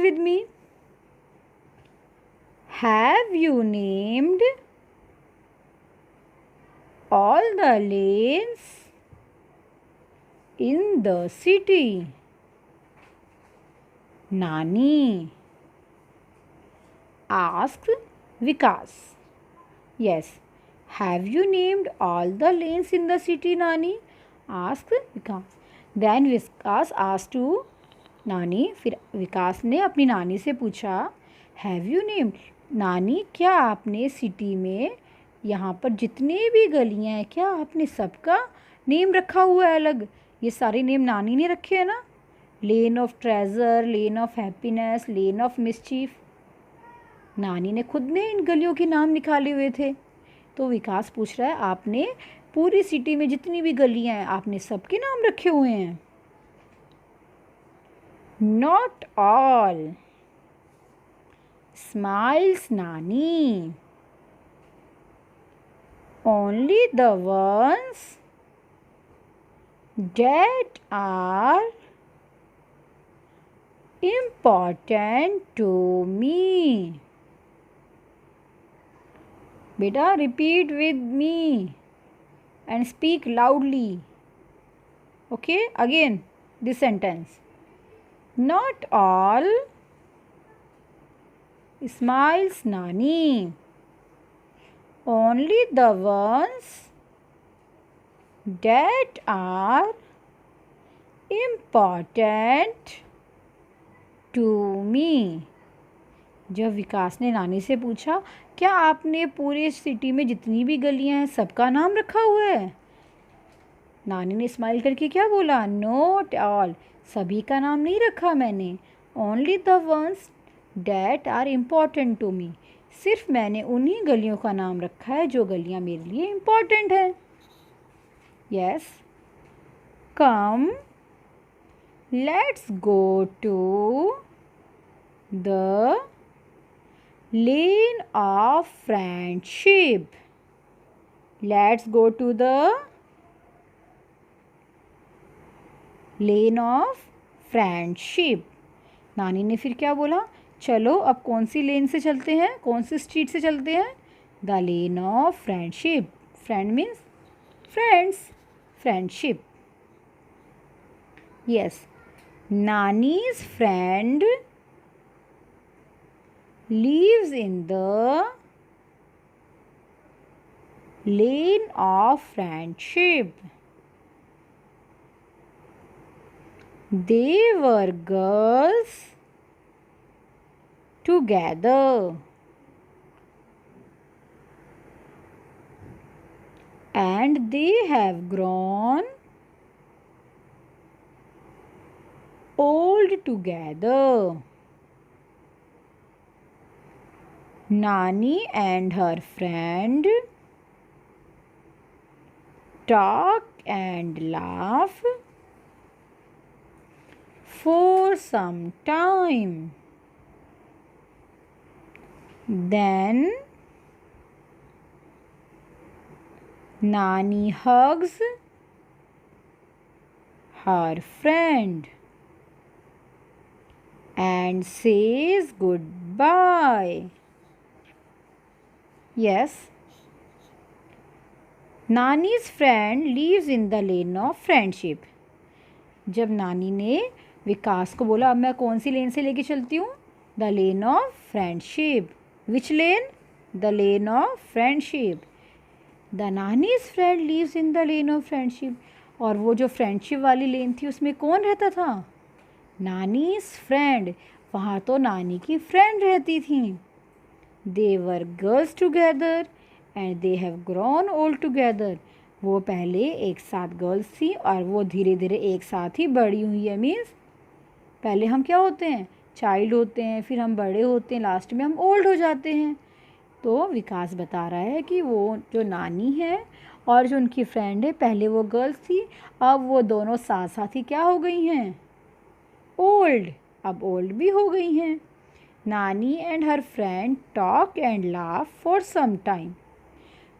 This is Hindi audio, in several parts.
with me. Have you named all the lanes in the city? Nani asked Vikas. Yes. Have you named all the lanes in the city, Nani? Asked Vikas. Then Vikas asked to Nani. फिर विकास ने अपनी नानी से पूछा, Have you named? नानी, क्या आपने सिटी में यहाँ पर जितने भी गलियाँ हैं, क्या आपने सबका नेम रखा हुआ है अलग? ये सारे नेम नानी ने रखे हैं ना? Lane of treasure, lane of happiness, lane of mischief. नानी ने खुद ने इन गलियों के नाम निकाले हुए थे। तो विकास पूछ रहा है, आपने पूरी सिटी में जितनी भी गलियां हैं, आपने सबके नाम रखे हुए हैं? नॉट ऑल, स्माइल्स नानी, only the once that are important to me. बेटा, repeat with me and speak loudly. Okay, again this sentence. Not all, smiles Nani, only the ones that are important to me. जब विकास ने नानी से पूछा, क्या आपने पूरे सिटी में जितनी भी गलियां हैं सबका नाम रखा हुआ है? नानी ने स्माइल करके क्या बोला? नॉट ऑल, सभी का नाम नहीं रखा मैंने। Only the ones that are important to me, सिर्फ मैंने उन्हीं गलियों का नाम रखा है जो गलियां मेरे लिए इम्पॉर्टेंट हैं। Yes, come let's go to the lane of friendship. Let's go to the lane of friendship. नानी ने फिर क्या बोला? चलो अब कौन सी लेन से चलते हैं, कौन सी स्ट्रीट से चलते हैं? The lane of friendship. Friend means friends, friendship. Yes, nannies friend lives in the lane of friendship. They were girls together and they have grown old together. Nani and her friend talk and laugh for some time. Then Nani hugs her friend and says goodbye. Yes, Nani's friend lives in the lane of friendship. जब नानी ने विकास को बोला, अब मैं कौन सी लेन से लेके चलती हूँ? The lane of friendship. Which lane? The lane of friendship. The Nani's friend lives in the lane of friendship. और वो जो फ्रेंडशिप वाली लेन थी उसमें कौन रहता था? Nannies friend. वहाँ तो नानी की फ्रेंड रहती थी। They were girls together and they have grown old together. वो पहले एक साथ गर्ल्स थी और वो धीरे धीरे एक साथ ही बड़ी हुई है। मीन्स पहले हम क्या होते हैं? चाइल्ड होते हैं, फिर हम बड़े होते हैं, लास्ट में हम ओल्ड हो जाते हैं। तो विकास बता रहा है कि वो जो नानी है और जो उनकी फ्रेंड है, पहले वो गर्ल्स थी, अब वो दोनों साथ साथ ही क्या हो गई हैं? ओल्ड। अब ओल्ड भी हो गई हैं। Nani and her friend talk and laugh for some time.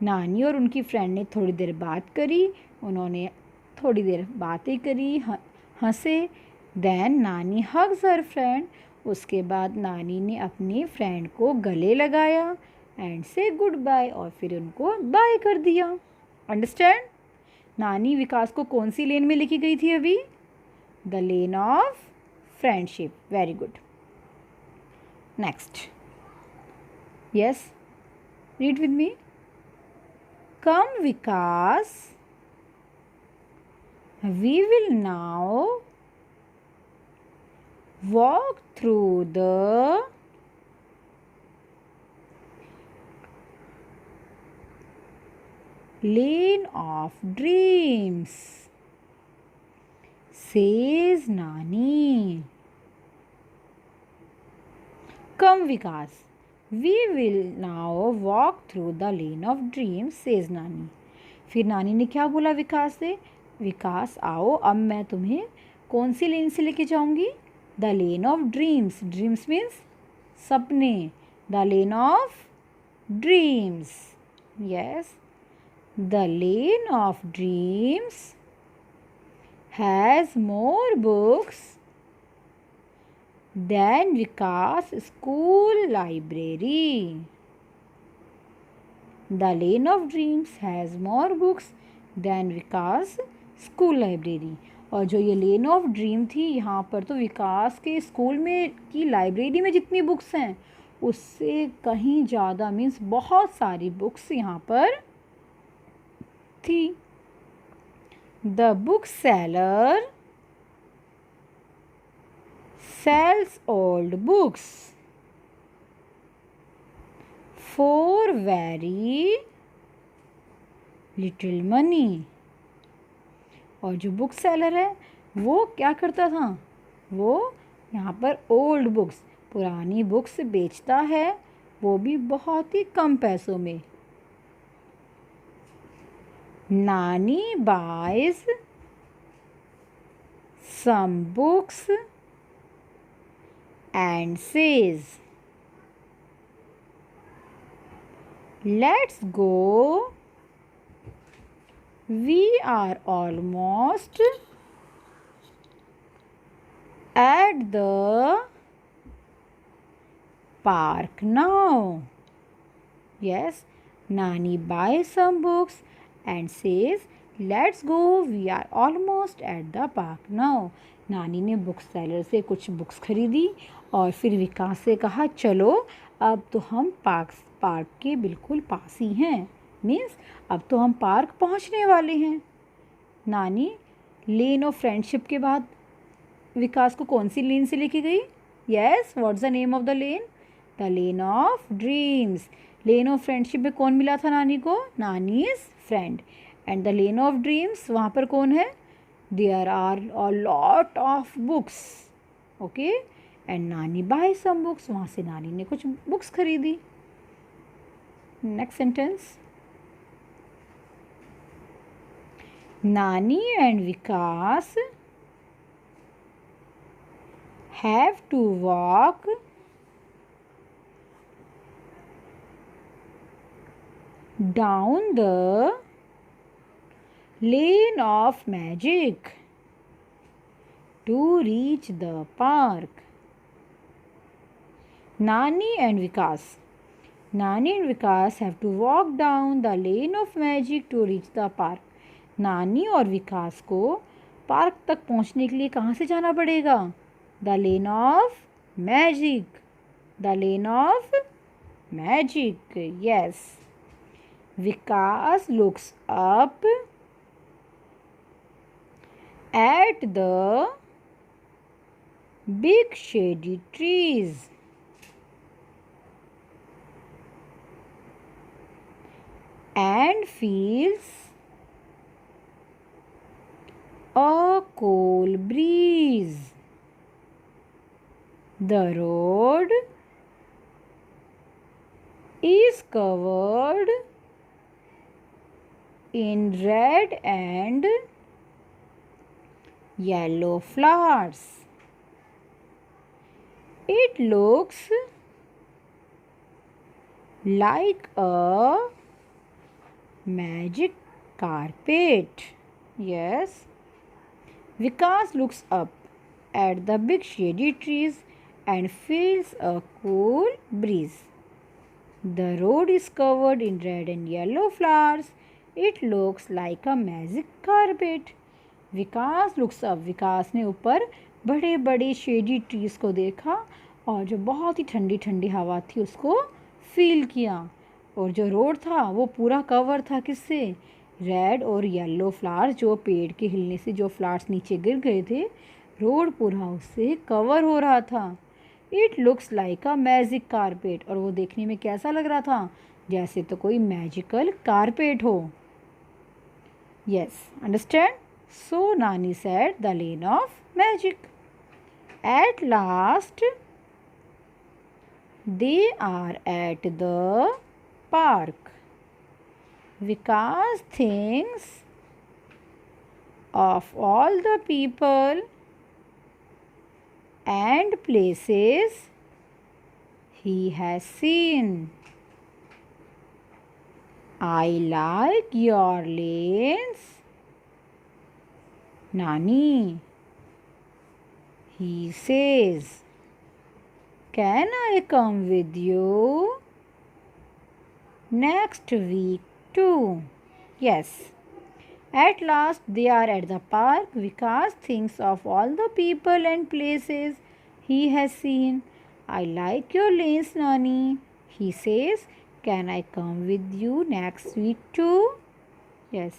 नानी और उनकी फ्रेंड ने थोड़ी देर बात करी, उन्होंने थोड़ी देर बातें करी, हंसे। देन नानी हग्स हर फ्रेंड, उसके बाद नानी ने अपनी फ्रेंड को गले लगाया एंड से गुड बाय और फिर उनको बाय कर दिया। अंडरस्टैंड? नानी विकास को कौन सी लेन में लेके गई थी अभी? The lane of friendship. Very good. Next, yes, read with me. Come Vikas, we will now walk through the lane of dreams, says Nani. Come Vikas, we will now walk through the lane of dreams, says Nani. फिर नानी ने क्या बोला विकास से? विकास आओ, अब मैं तुम्हें कौन सी लेन से लेके जाऊंगी? The lane of dreams. Dreams means सपने। The lane of dreams. Yes, the lane of dreams has more books than Vikas school library. The lane of dreams has more books than Vikas school library. और जो ये लेन ऑफ ड्रीम थी, यहाँ पर तो विकास के स्कूल में की लाइब्रेरी में जितनी बुक्स हैं उससे कहीं ज़्यादा, मीन्स बहुत सारी बुक्स यहाँ पर थी। The book seller sales old books for very little money। और जो बुक सेलर है वो क्या करता था? वो यहाँ पर ओल्ड बुक्स, पुरानी बुक्स बेचता है, वो भी बहुत ही कम पैसों में। नानी buys some books and says, let's go, we are almost at the park now। Yes, Nani buys some books and says, let's go, we are almost at the park now। नानी ने बुक सेलर से कुछ बुक्स खरीदी और फिर विकास से कहा, चलो अब तो हम पार्क के बिल्कुल पास ही हैं, मीन्स अब तो हम पार्क पहुंचने वाले हैं। नानी लेन ऑफ फ्रेंडशिप के बाद विकास को कौन सी लेन से लेके गई? Yes, what's the name of the lane? The lane of dreams. Lane of friendship में कौन मिला था नानी को? Nani's friend. And the lane of dreams, वहाँ पर कौन है? There are a lot of books. Okay, and Nani buy some books, वहाँ से नानी ने कुछ बुक्स खरीदी। Next sentence, Nani and Vikas have to walk down the lane of magic to reach the park। Nani and Vikas have to walk down the lane of magic to reach the park। नानी और विकास को पार्क तक पहुंचने के लिए कहाँ से जाना पड़ेगा? The lane of magic. The lane of magic, yes. Vikas looks up at the big shady trees and feels a cool breeze। The road is covered in red and yellow flowers। It looks like a magic carpet। Yes, Vikas looks up at the big shady trees and feels a cool breeze. The road is covered in red and yellow flowers. It looks like a magic carpet. Vikas looks up, Vikas ने ऊपर बड़े बड़े शेडी ट्रीज को देखा और जो बहुत ही ठंडी ठंडी हवा थी उसको फील किया। और जो रोड था वो पूरा कवर था किससे? रेड और येलो फ्लावर्स, जो पेड़ के हिलने से जो फ्लावर्स नीचे गिर गए थे, रोड पूरा उससे कवर हो रहा था। It looks like a magic carpet, और वो देखने में कैसा लग रहा था? जैसे तो कोई मैजिकल कारपेट हो। Yes, understand? So Nani said the lane of magic. At last, they are at the park. Vikas thinks of all the people and places he has seen. I like your lanes, Nani, he says. Can I come with you next week too? Yes. At last they are at the park. Vikas thinks of all the people and places he has seen. I like your lanes, Nani, he says. Can I come with you next week too? Yes.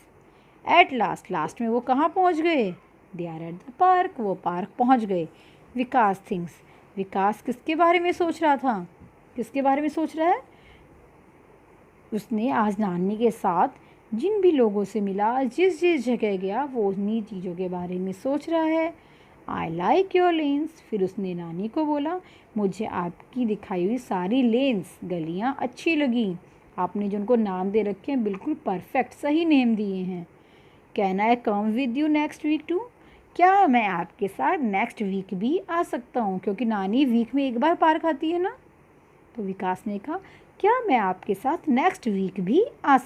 At last में वो कहाँ पहुँच गए? They are at the park, वो पार्क पहुँच गए। विकास थिंग्स, विकास किसके बारे में सोच रहा था? किसके बारे में सोच रहा है? उसने आज नानी के साथ जिन भी लोगों से मिला, जिस जिस जगह गया, वो उन्हीं चीज़ों के बारे में सोच रहा है। आई लाइक योर लेन्स, फिर उसने नानी को बोला, मुझे आपकी दिखाई हुई सारी लेन्स, गलियाँ अच्छी लगी। आपने जो उनको नाम दे रखे हैं बिल्कुल परफेक्ट, सही नेम दिए हैं। Can I come with you next week too? क्या मैं आपके साथ नेक्स्ट वीक भी आ सकता हूँ? क्योंकि नानी वीक में एक बार पार्क आती है ना। तो विकास ने कहा, क्या मैं आपके साथ नेक्स्ट वीक भी आ सकता हूँ?